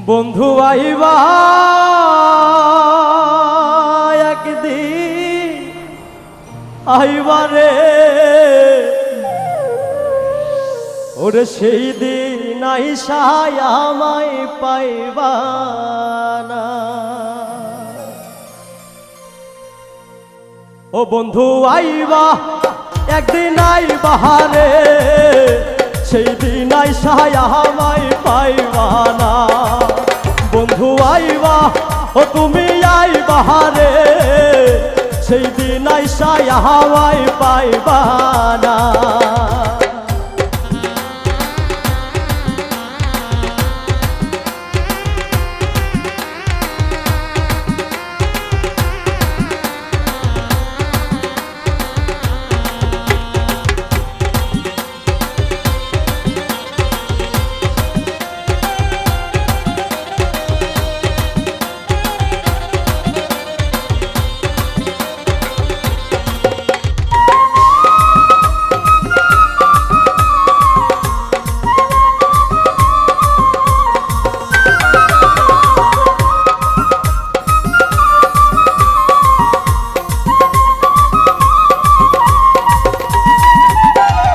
বন্ধু আইবা একদিন আইবা রে, ওরে সেই দিন আইসায় আমায় পাইবা না। ও বন্ধু আইবা একদিন আইবা রে, সেই দিন আইসায় আমায় পাইবা না। বন্ধু আইবা ও তুমি আইবা রে, সেই দিন আইসায় আমায় পাইবা না।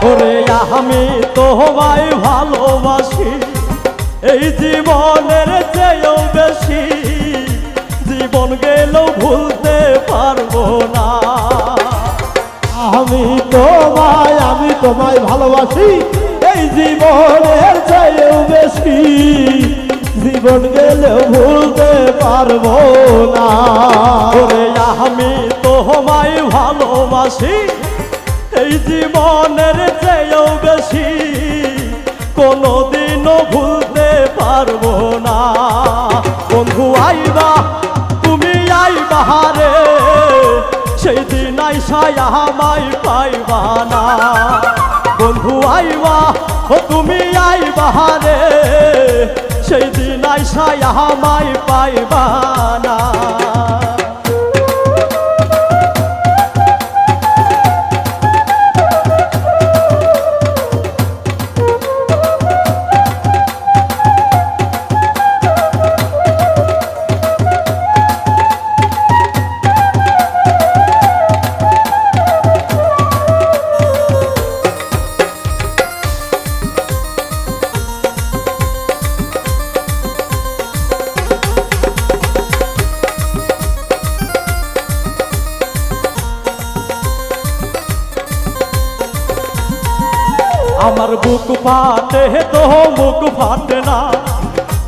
ওরে আমি তোমায় ভালোবাসি এই জীবনের চেয়েও বেশি, জীবন গেলেও ভুলতে পারবো না। আমি তোমায় ভালোবাসি এই জীবনের চেয়েও বেশি, জীবন গেলেও ভুলতে পারবো না। ওরে আমি তোমায় ভালোবাসি এই জীবনের চেয়েও বেশি, কোনোদিনও ভুলতে পারবো না। বন্ধু আইবা তুমি আইবা রে, সেই দিন আইসায় আমায় পাইবা না। বন্ধু আইবা ও তুমি আইবা রে, সেই দিন আইসায় আমায় পাইবা না। আমার বুক ফাটে তো মুখ ফাটে না,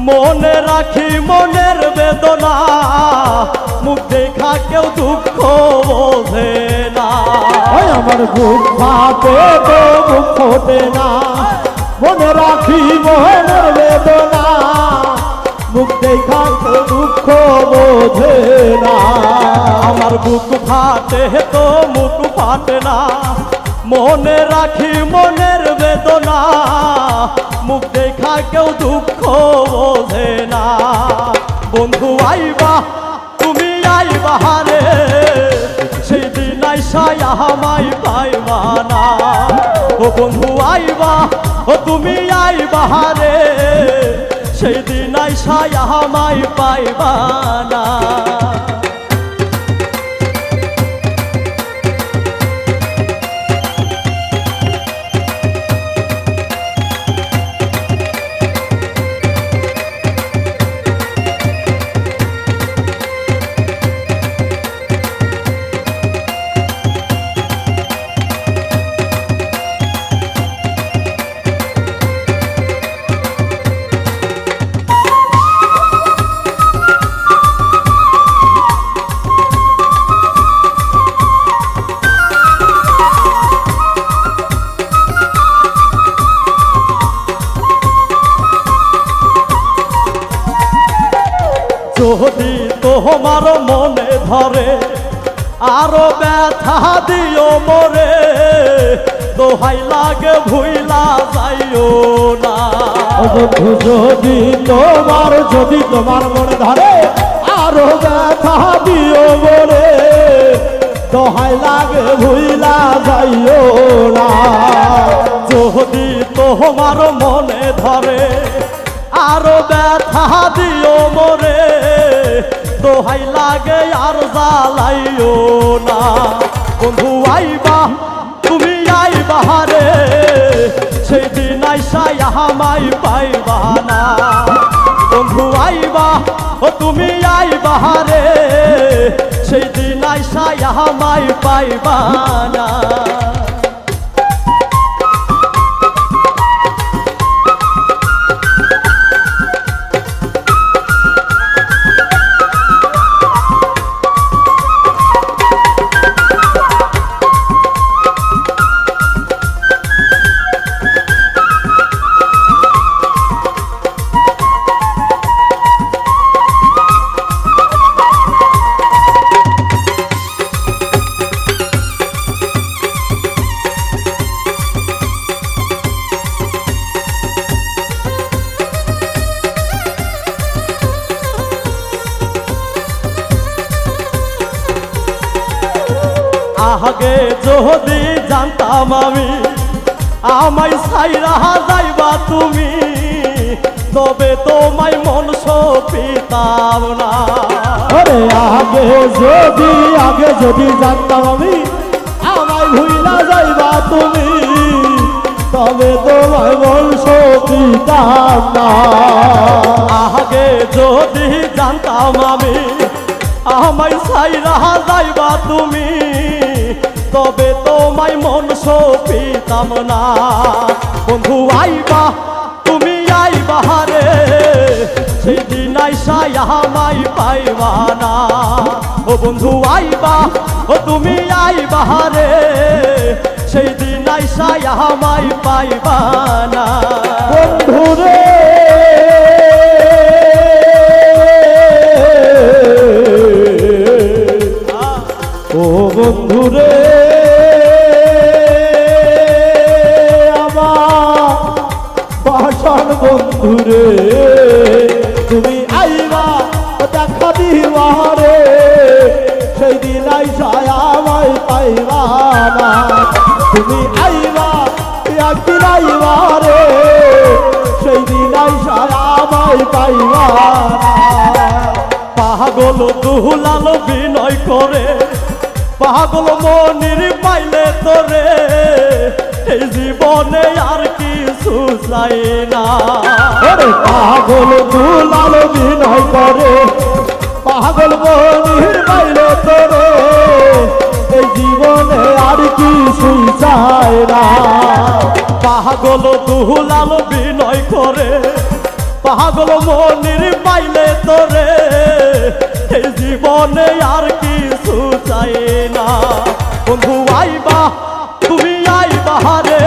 মনে রাখি মনের বেদনা, মুখ দেখা কেউ দুঃখ বোঝে না। আমার বুক ফাটে তো মুখ ফোটে না, মনে রাখি মনের বেদনা, মুখ দেখা কেউ দুঃখ বোঝে না। আমার বুক ফাটে তো মুখ ফাটে না, মনে রাখি মনের বেদনা, মুখ দেখা কেউ দুঃখ বোঝে না। বন্ধু আইবা তুমি আইবা রে, সেই দিন আইসায় আমায় পাইবা না। ও বন্ধু আইবা ও তুমি আইবা রে, সেই দিন আইসায় আমায় পাইবা না। যদি তোমার মনে ধরে আরো ব্যথা দিও মোরে, দোহাই লাগে ভুইলা যাইও না। বন্ধু যদি তোমার মনে ধরে আরো ব্যথা দিও মোরে, দোহাই লাগে ভুইলা যাইও না। যদি তোমার মনে ধরে আরো ব্যথা দিও মোরে দোহাই লাগে আর জ্বালাইও না বন্ধু আইবা তুমি আইবা রে সেই দিন আইসাই আমায় পাইবা না বন্ধু আইবা ও তুমি আইবা রে সেই দিন আইসাই আমায় পাইবা না আগে যদি জানতাম আমি আমায় ছাইরা যাইবা তুমি তবে তোমায় মন সপিতাম না ওরে আগে যদি জানতাম আমি আমায় ভুইলা যাইবা তুমি তবে তোমায় মন সপিতাম না আগে যদি জানতাম আমি আমায় ছাইরা যাইবা তুমি তবে তোমায় মন সপিতাম না বন্ধু আইবা তুমি আইবা রে সেই দিন আইসাই আমায় পাইবা না ও বন্ধু আইবা ও তুমি আইবা রে সেই দিন আইসাই আমায় পাইবা না বন্ধু রে ও বন্ধু রে আমার বাসন বন্ধু রে তুমি আইবা দেখা দিবা রে সেই দিন আইসায় আমায় পাইবা না তুমি আইবা একদিন আইবা রে সেই দিন আইসায় আমায় পাইবা না পাগল দুলাল বিনয় করে পাগল মনির পাইলে তোরে এই জীবনে আর কিছু চাই না ওরে পাগল দুলাল বিনয় করে পাগল মনির পাইলে তোরে এই জীবনে আর কিছু চাই না পাগল দুলাল বিনয় করে পাগল মনির পাইলে তোরে এই জীবনে আর কিছু চাই না বন্ধু আইবা তুমি আইবা রে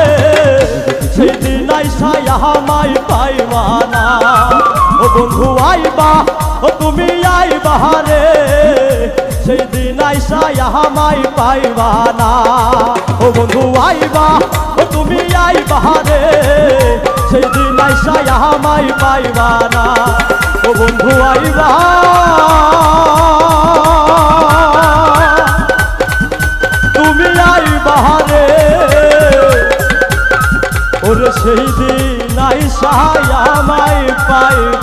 সেই দিন আইসাই আমায় পাইবা না ও বন্ধু আইবা ও তুমি আইবা রে সেই দিন আইসাই আমায় পাইবা না ও বন্ধু আইবা ও তুমি আইবা রে সেই দিন আইসাই আমায় পাইবা না ও বন্ধু আইবা তুমি আইবা রে ওরে সেই দিন আইসাই আমায় পাইবা